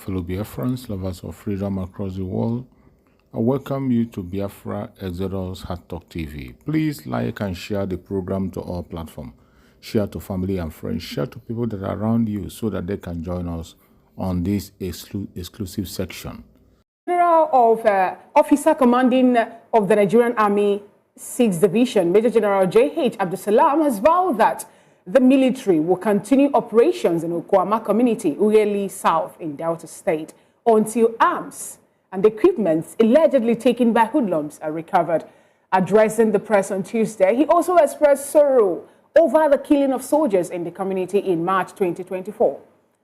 fellow Biafrans, lovers of freedom across the world. I welcome you to Biafra Exodus Hard Talk TV. Please like and share the program to all platforms. Share to family and friends. Share to people that are around you so that they can join us on this exclusive section. General of Officer Commanding of the Nigerian Army 6th Division, Major General J.H. Abdulsalam, has vowed that the military will continue operations in Okwama community, Ughelli South in Delta State, until arms and equipment allegedly taken by hoodlums are recovered. Addressing the press on Tuesday, he also expressed sorrow over the killing of soldiers in the community in March 2024.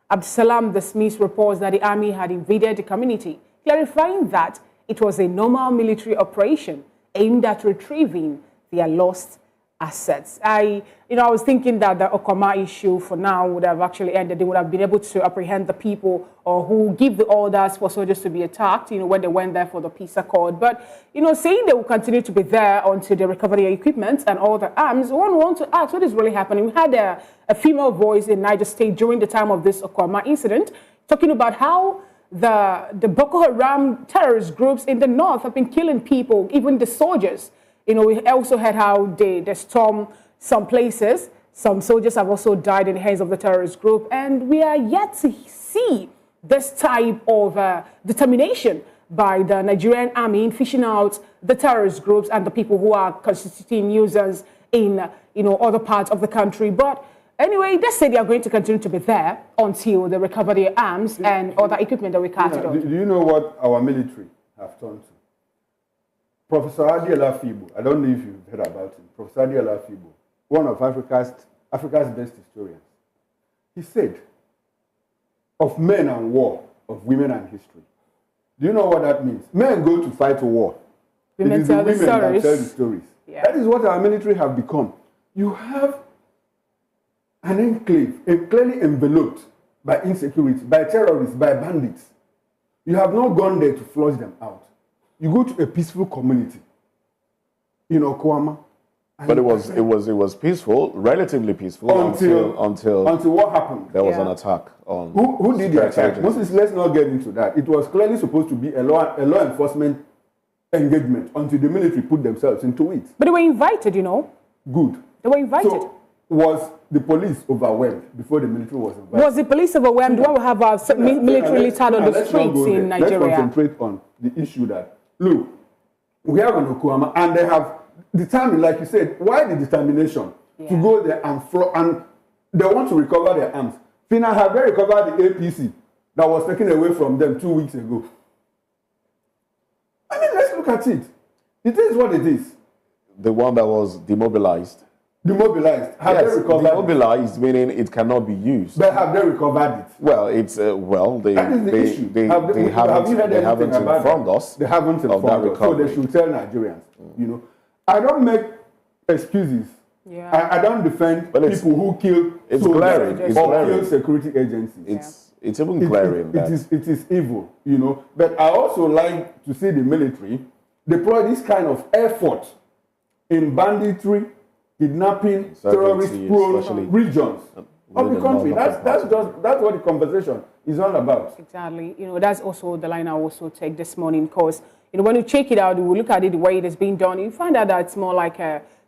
Abdulsalam dismissed reports that the army had invaded the community, clarifying that it was a normal military operation aimed at retrieving their lost assets. I was thinking that the Okoma issue for now would have actually ended. They would have been able to apprehend the people or who give the orders for soldiers to be attacked, when they went there for the peace accord. But, saying they will continue to be there until they recover their equipment and all the arms, one wants to ask what is really happening. We had a female voice in Niger State during the time of this Okoma incident talking about how the Boko Haram terrorist groups in the north have been killing people, even the soldiers. We also heard how they stormed some places. Some soldiers have also died in the hands of the terrorist group. And we are yet to see this type of determination by the Nigerian army in fishing out the terrorist groups and the people who are constituting nuisance in other parts of the country. But anyway, they say they are going to continue to be there until they recover their arms and other equipment that we carted on. Do you know what our military have turned to? Professor Adi Alafibo, I don't know if you've heard about him. Professor Adi Alafibo, one of Africa's best historians. He said, of men and war, of women and history. Do you know what that means? Men go to fight a war. It is the women that tell the stories. Yeah. That is what our military have become. You have an enclave, clearly enveloped by insecurity, by terrorists, by bandits. You have not gone there to flush them out. You go to a peaceful community in Okwama. But it was peaceful, relatively peaceful until what happened? There was an attack on. Who did the attack? Moses, let's not get into that. It was clearly supposed to be a law enforcement engagement until the military put themselves into it. But they were invited, Good. They were invited. So, was the police overwhelmed before the military was invited? Was the police overwhelmed? Do we have our military littered on the streets in Nigeria? Let's concentrate on the issue that, look, we have an Okwama and they have determined, like you said, why the determination to go there and they want to recover their arms. Fina, have they recovered the APC that was taken away from them 2 weeks ago? I mean, let's look at it. It is what it is. The one that was demobilized. Demobilized. Have they recovered demobilized, meaning it cannot be used. But have they recovered it? Well, it's they haven't informed us. They haven't informed us. So they should tell Nigerians. I don't make excuses. Yeah. I don't defend people who kill soldiers or kill security agencies. It's even glaring. It is evil, But I also like to see the military deploy this kind of effort in banditry, kidnapping, terrorist-prone regions of the country. That's what the conversation is all about. Exactly. That's also the line I also take this morning because, when you check it out, you look at it the way it is being done, you find out that it's more like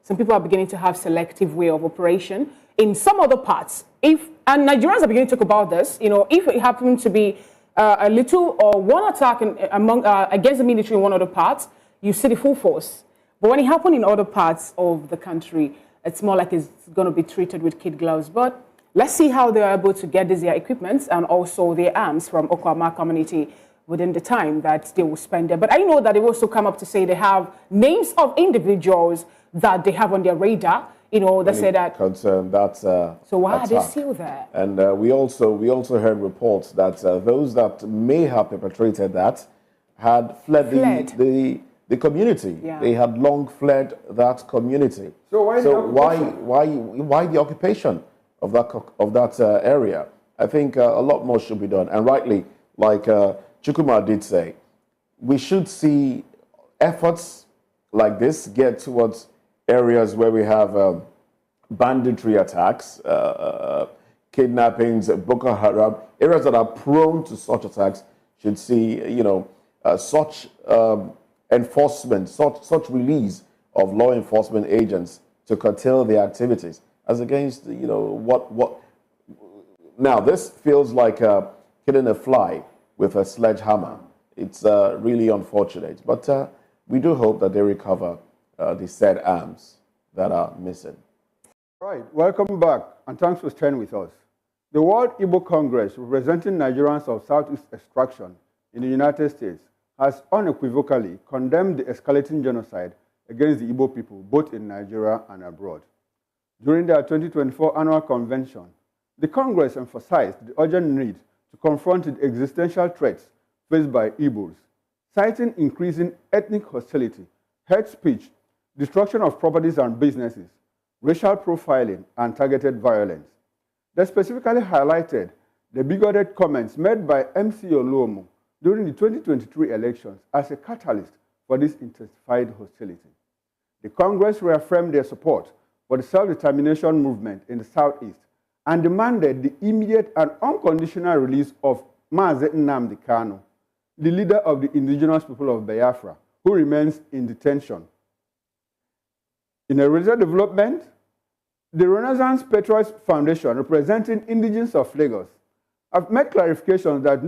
some people are beginning to have selective way of operation in some other parts. And Nigerians are beginning to talk about this, if it happens to be a little or one attack against the military in one other part, you see the full force. But when it happens in other parts of the country, it's more like it's going to be treated with kid gloves. But let's see how they are able to get their equipment and also their arms from Okwama community within the time that they will spend there. But I know that they also come up to say they have names of individuals that they have on their radar. They say that concern that. So why are they still there? And we also heard reports that those that may have perpetrated that had fled. The community. Yeah. They had long fled that community. So why the occupation of that area? I think a lot more should be done. And rightly, like Chukuma did say, we should see efforts like this get towards areas where we have banditry attacks, kidnappings, Boko Haram, areas that are prone to such attacks should see, such enforcement, such release of law enforcement agents to curtail their activities as against, what. Now, this feels like killing a fly with a sledgehammer. It's really unfortunate, but we do hope that they recover the said arms that are missing. All right, welcome back, and thanks for staying with us. The World Igbo Congress, representing Nigerians of Southeast extraction in the United States, has unequivocally condemned the escalating genocide against the Igbo people, both in Nigeria and abroad. During their 2024 annual convention, the Congress emphasized the urgent need to confront the existential threats faced by Igbos, citing increasing ethnic hostility, hate speech, destruction of properties and businesses, racial profiling, and targeted violence. They specifically highlighted the bigoted comments made by MC Oluomo during the 2023 elections as a catalyst for this intensified hostility. The Congress reaffirmed their support for the self-determination movement in the Southeast and demanded the immediate and unconditional release of Mazi Nnamdi Kanu, the leader of the indigenous people of Biafra, who remains in detention. In a recent development, the Renaissance Patriots Foundation, representing indigents of Lagos, have made clarifications that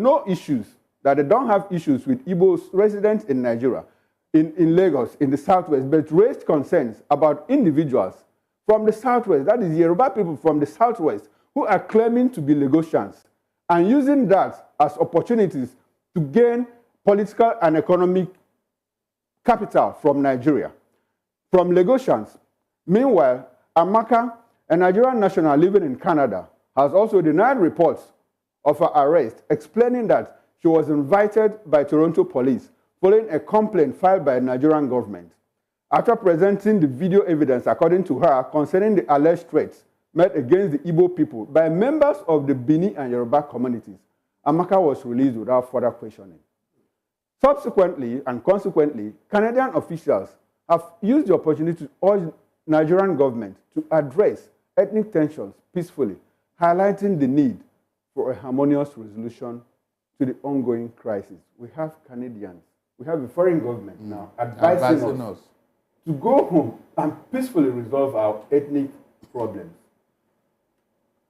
they don't have issues with Igbos residents in Nigeria, in Lagos, in the Southwest, but raised concerns about individuals from the Southwest, that is Yoruba people from the Southwest, who are claiming to be Lagosians and using that as opportunities to gain political and economic capital from Nigeria, from Lagosians. Meanwhile, Amaka, a Nigerian national living in Canada, has also denied reports of her arrest, explaining that she was invited by Toronto police following a complaint filed by the Nigerian government. After presenting the video evidence, according to her, concerning the alleged threats made against the Igbo people by members of the Bini and Yoruba communities, Amaka was released without further questioning. Subsequently and consequently, Canadian officials have used the opportunity to urge Nigerian government to address ethnic tensions peacefully, highlighting the need for a harmonious resolution to the ongoing crisis. We have Canadians, we have a foreign government now advising us to go home and peacefully resolve our ethnic problems.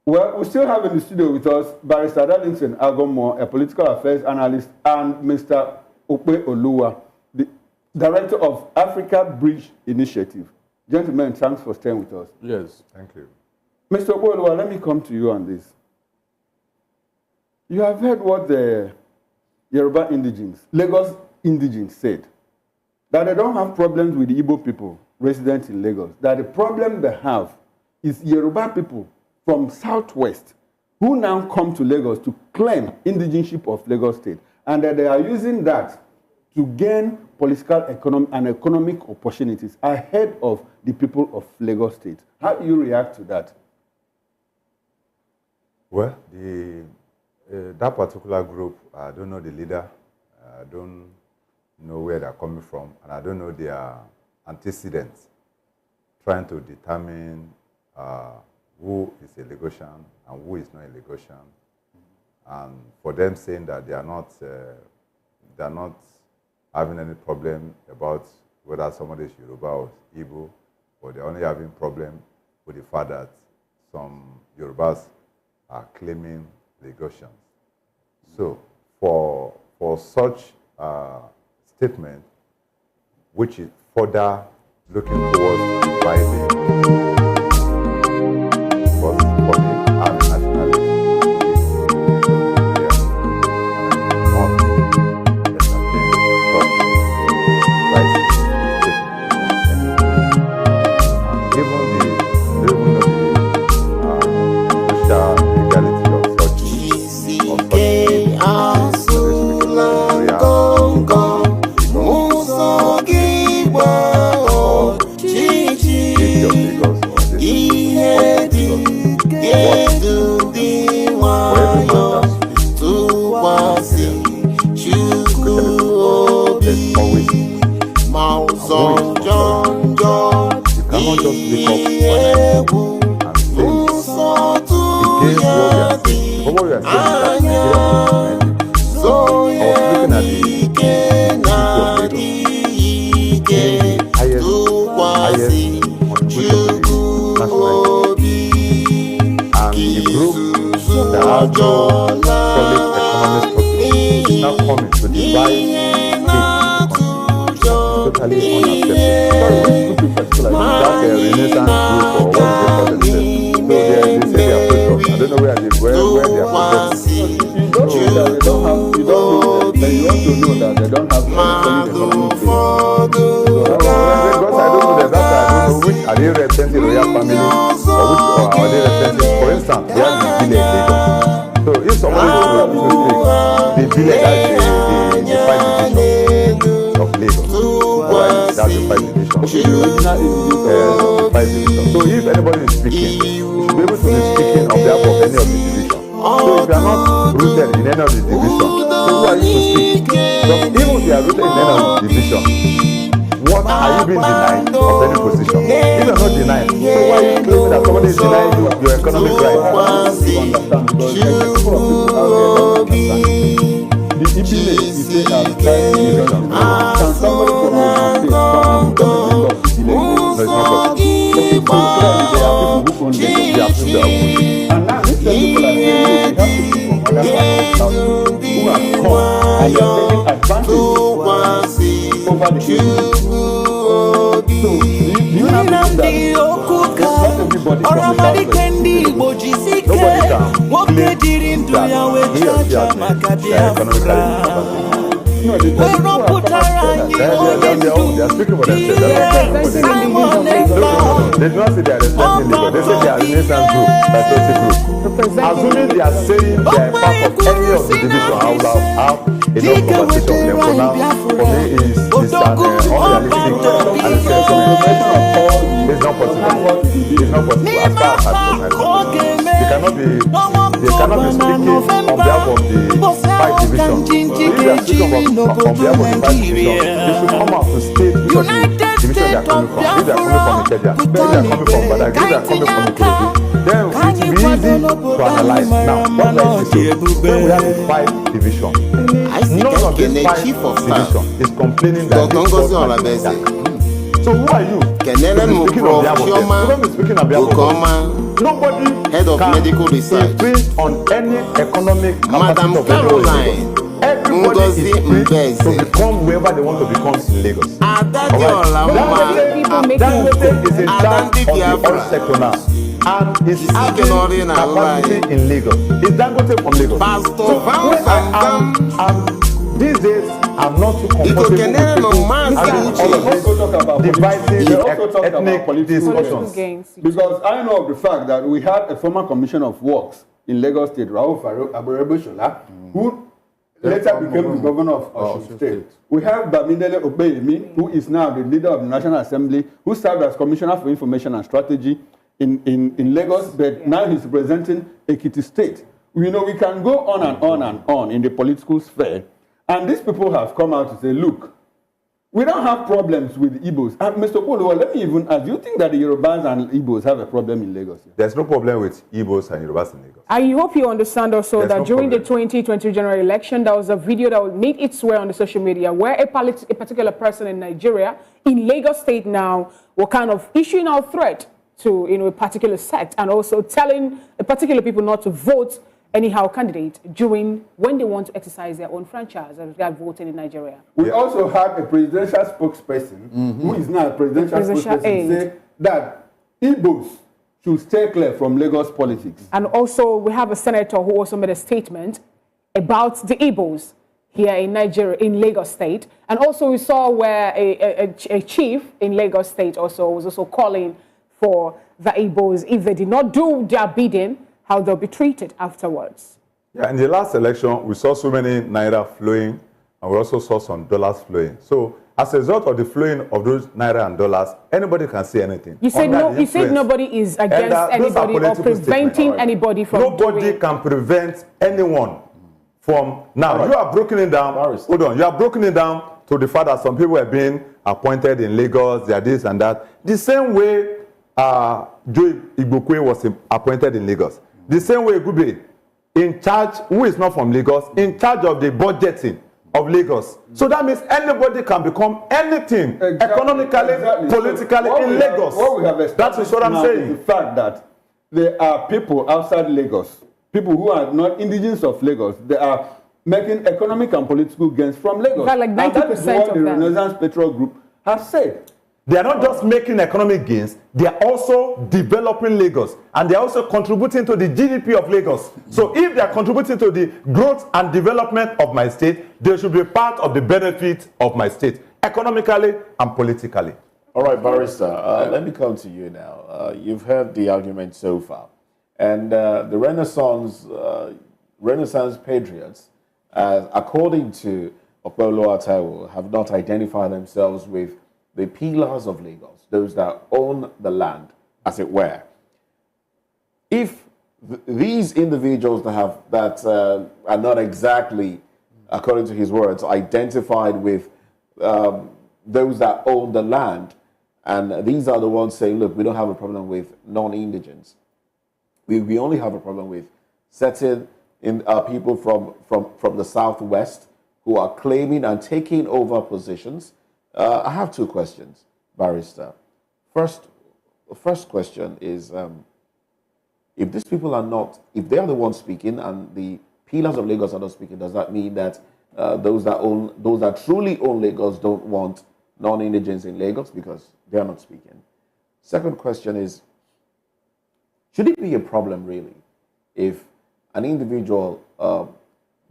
Well, we still have in the studio with us Barrister Darlington Agommo, a political affairs analyst, and Mr. Okpe Oluwa, the director of Africa Bridge Initiative. Gentlemen, thanks for staying with us. Yes, thank you. Mr. Okpe Oluwa, let me come to you on this. You have heard what the Yoruba indigents, Lagos indigents said, that they don't have problems with the Igbo people resident in Lagos, that the problem they have is Yoruba people from Southwest who now come to Lagos to claim indigenship of Lagos State, and that they are using that to gain political and economic opportunities ahead of the people of Lagos State. How do you react to that? Well, that particular group, I don't know the leader, I don't know where they're coming from, and I don't know their antecedents, trying to determine who is a Lagosian and who is not a Lagosian. And for them saying that they are not having any problem about whether somebody is Yoruba or Igbo, or they're only having problem with the fact that some Yorubas are claiming Lagosians. So for such statement, which is further looking towards dividing, because for me, I'm a nationalist. we are saying is that Nigerian government, I was looking at the highest contribution to the national economy. And the group that has no solid economic structure is now coming to divide state totally unacceptable. Sorry, which group in particular? That's a Renaissance group or what they call themselves. So they say they are progress. I don't know where they are progressing. You don't know that they don't have solid economic base. Because I don't know that, that's why I don't know which are they representing royal family or which are they representing. For instance, they have the village in Lagos. So if somebody is to speak, the village has the 5 divisions of Lagos. Alright, that's the 5 divisions. Okay, the original is 5 divisions. So if anybody is speaking, you should be able to be speaking on behalf of any of the divisions. So if you are not rooted in any of the divisions, so who are you to speak? Because even if you are rooted in any of the divisions, what are you being denied of any position? If you are not denied, so why are you claiming that somebody is denying you your economic right? I want to understand because there are a couple of people out there don't understand. The EPA is saying as 5 divisions. Can somebody from the state come and become a member of the EPA? No, it's not possible. Okay, so clearly there are people who own Lagos. They have to be. And now these people are saying, no, we have to people from other parts of the south who have come and they are taking advantage over the people. So, do you have to see that not everybody from the south west? Nobody can claim that he or she has been economically. No, the people who are from outside. They are speaking for themselves. They do not say they are representing Lagos. They say they are Renaissance group, patriotic group. Assuming they are saying they are part of any of the division, I will have enough conversation with them. For now, for me, it's unrealistic and it's it's not possible. It's not possible. As far as I'm concerned, they cannot be speaking on behalf of the 5 divisions. So if they are speaking on behalf of the 5 divisions, they should come out to state which of the division they are coming from. If they are coming from Ikeja, if they are coming from Badagry, if they are coming from Ikorodu, then it will be easy to analyze. Now, what do I say? When we have the 5 divisions, none of these 5 divisions is complaining that this is. So who are you? Speaking on behalf of them. Speaking on behalf of them. Nobody head of medical research infringe on any economic Madam Caroline everybody is free to become wherever they want to become in Lagos. Dangote is in charge of the oil sector now. And is having capacity in Lagos. Is Dangote from Lagos? So these days, I'm not too comfortable with people dividing ethnic discussions. Because I know of the fact that we had a former commissioner of works in Lagos State, Raoul Aborebo-Shola, who later became the governor of Osun State. We have Bamidele Obeyemi, who is now the leader of the National Assembly, who served as Commissioner for Information and Strategy in Lagos, but now he's representing Ekiti State. You know, we can go on and on and on in the political sphere. And these people have come out to say, look, we don't have problems with Igbos. And Mr. Polo, let me even ask, do you think that the Yorubas and Igbos have a problem in Lagos? There's no problem with Igbos and Yorubas in Lagos. I hope you understand also that during the 2020 general election, there was a video that made its way on the social media where a particular person in Nigeria, in Lagos State now, were kind of issuing out threat to a particular sect and also telling a particular people not to vote anyhow candidate during when they want to exercise their own franchise as regard voting in Nigeria. We also had a presidential spokesperson who is now a presidential spokesperson say that Igbos should stay clear from Lagos politics. And also we have a senator who also made a statement about the Igbos here in Nigeria, in Lagos State. And also we saw where a chief in Lagos State also was also calling for the Igbos, if they did not do their bidding, how they'll be treated afterwards. Yeah, in the last election, we saw so many naira flowing, and we also saw some dollars flowing. So, as a result of the flowing of those naira and dollars, anybody can say anything. You said you said nobody is against anybody or preventing anybody from Nobody can prevent anyone from now. You are broken it down. Hold on, you are broken it down to the fact that some people are being appointed in Lagos. They are this and that. The same way Joe Igbokwe was appointed in Lagos. The same way Gube in charge, who is not from Lagos, in charge of the budgeting of Lagos. So that means anybody can become anything economically, politically in Lagos. What we have that is what I'm saying. The fact that there are people outside Lagos, people who are not indigenous of Lagos, they are making economic and political gains from Lagos. In fact, like 90% that is what of the them. Renaissance Petrol Group has said. They are not just making economic gains, they are also developing Lagos, and they are also contributing to the GDP of Lagos. So if they are contributing to the growth and development of my state, they should be part of the benefit of my state, economically and politically. All right, Barrister, let me come to you now. You've heard the argument so far. And the Renaissance patriots, according to Opolo Ataiwo, have not identified themselves with the pillars of Lagos, those that own the land, as it were. If these individuals that are not exactly, according to his words, identified with those that own the land, and these are the ones saying, look, we don't have a problem with non-indigents. We only have a problem with certain people from the Southwest who are claiming and taking over positions. I have two questions, Barrister. The first question is, if these people are not, if they are the ones speaking and the pillars of Lagos are not speaking, does that mean that those that truly own Lagos don't want non-indigents in Lagos because they are not speaking? Second question is, should it be a problem really if an individual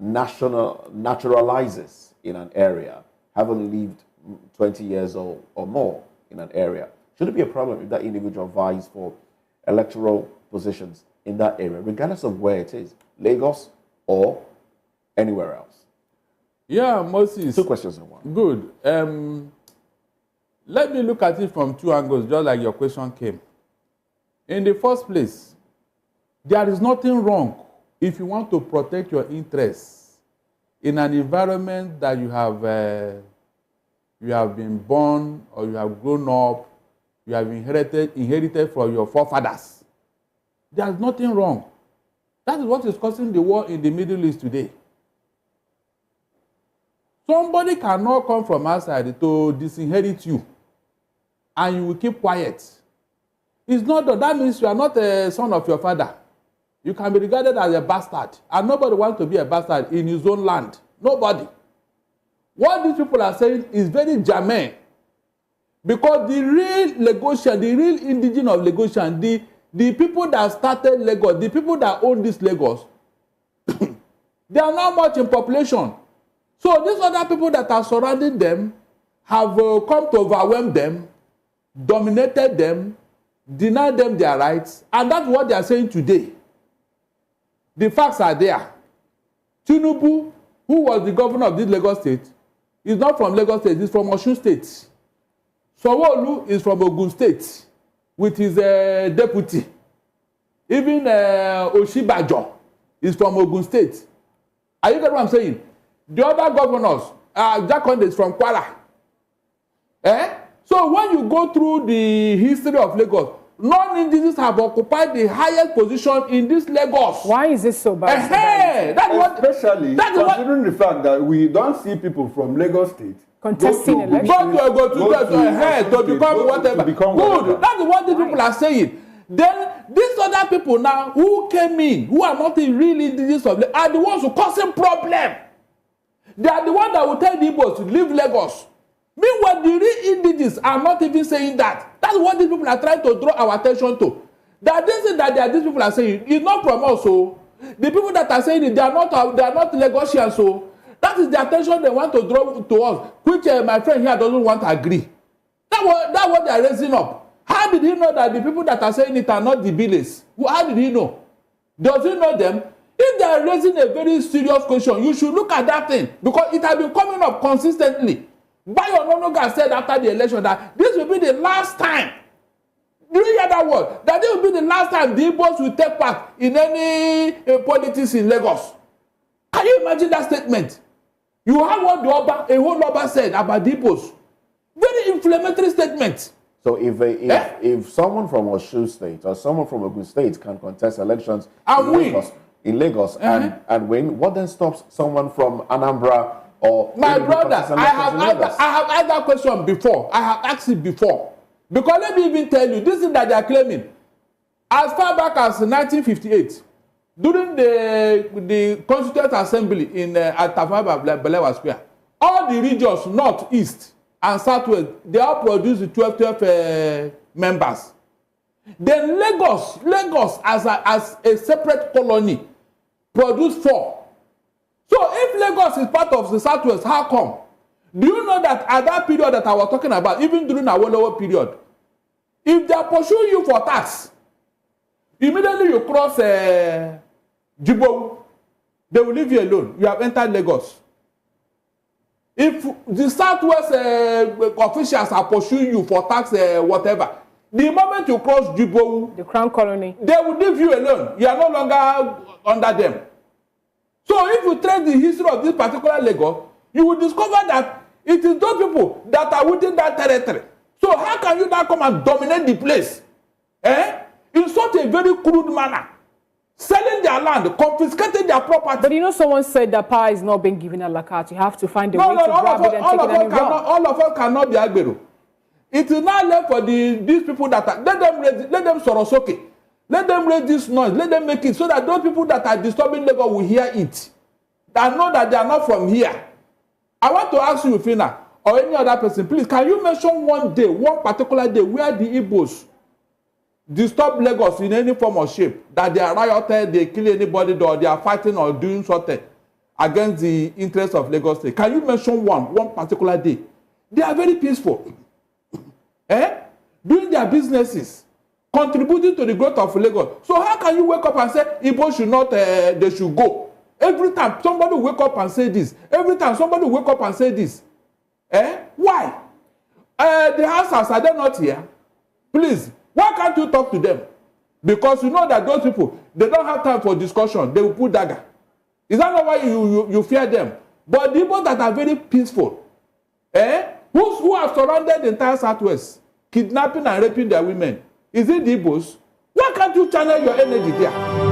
naturalizes in an area, having lived 20 years or more in an area? Should it be a problem if that individual vies for electoral positions in that area, regardless of where it is, Lagos or anywhere else? Yeah, Moses. Two questions in one. Good. Let me look at it from two angles, just like your question came. In the first place, there is nothing wrong if you want to protect your interests in an environment that you have been born or you have grown up, you have inherited from your forefathers. There is nothing wrong. That is what is causing the war in the Middle East today. Somebody cannot come from outside to disinherit you, and you will keep quiet. It's not that means you are not a son of your father. You can be regarded as a bastard, and nobody wants to be a bastard in his own land. Nobody. What these people are saying is very germane, because the real Lagosian, the real indigenous of Lagosian, the people that started Lagos, the people that own this Lagos, they are not much in population. So these other people that are surrounding them have come to overwhelm them, dominated them, denied them their rights, and that's what they are saying today. The facts are there. Tinubu, who was the governor of this Lagos state, is not from Lagos state, he's from Osun state. Sanwo-Olu is from Ogun state with his deputy. Even Oshibajo is from Ogun state. Are you getting what I'm saying? The other governors, Jakonde is from Kwara. So when you go through the history of Lagos, non-indigenous have occupied the highest position in this Lagos. Why is this so bad? Especially considering the fact that we don't see people from Lagos State contesting elections. To become whatever. Good. That's what these people are saying. Then these other people now who came in, who are not the real indigenous of Lagos, are the ones who causing problem. They are the ones that will tell the Igbos to leave Lagos. Meanwhile, the real indigenous are not even saying that. That's what these people are trying to draw our attention to. That this thing that these people are saying is not from us. So the people that are saying it, they are not Lagosians. So that is the attention they want to draw to us, which my friend here doesn't want to agree. That's what they are raising up. How did he know that the people that are saying it are not the billers? How did he know? Does he know them? If they are raising a very serious question, you should look at that thing, because it has been coming up consistently. Bayo Ononuga said after the election that this will be the last time. Do you hear that word? That this will be the last time the Igbos will take part in any politics in Lagos. Can you imagine that statement? You have what a whole Oba said about the Igbos. Very inflammatory statement. So if someone from Osun State or someone from Ogun State can contest elections in Lagos, in Lagos and win, what then stops someone from Anambra or... My brother, I have asked that question before. I have asked it before. Because let me even tell you, this is that they are claiming. As far back as 1958, during the Constituent Assembly in at Balewa Square, all the regions, north, east, and southwest, they all produced 12 members. Then Lagos as a separate colony produced 4. So if Lagos is part of the southwest, how come? Do you know that at that period that I was talking about, even during our lower period, if they are pursuing you for tax, immediately you cross Jibo, they will leave you alone. You have entered Lagos. If the southwest officials are pursuing you for tax, whatever, the moment you cross Jibo, the Crown Colony, they will leave you alone. You are no longer under them. So if you trace the history of this particular Lagos, you will discover that it is those people that are within that territory. So how can you now come and dominate the place? In such a very crude manner, selling their land, confiscating their property. But you know, someone said that power is not being given a la carte. You have to find a way to grab it and take it and run. All of us cannot be Agbero. It is now left for these people that are, let them Sorosoke. Let them raise this noise. Let them make it so that those people that are disturbing Lagos will hear it. That know that they are not from here. I want to ask you, Fina, or any other person, please, can you mention one day, one particular day, where the Igbos disturb Lagos in any form or shape, that they are rioted, they kill anybody, or they are fighting or doing something against the interests of Lagos State? Can you mention one particular day? They are very peaceful. Doing their businesses, contributing to the growth of Lagos. So how can you wake up and say Igbo should not, they should go? Every time somebody wake up and say this. Every time somebody wake up and say this. Why? The houses, are they not here? Please, why can't you talk to them? Because you know that those people, they don't have time for discussion. They will put dagger. Is that not why you fear them? But the people that are very peaceful, who have surrounded the entire Southwest, kidnapping and raping their women, is it the Igbos? Why can't you channel your energy there?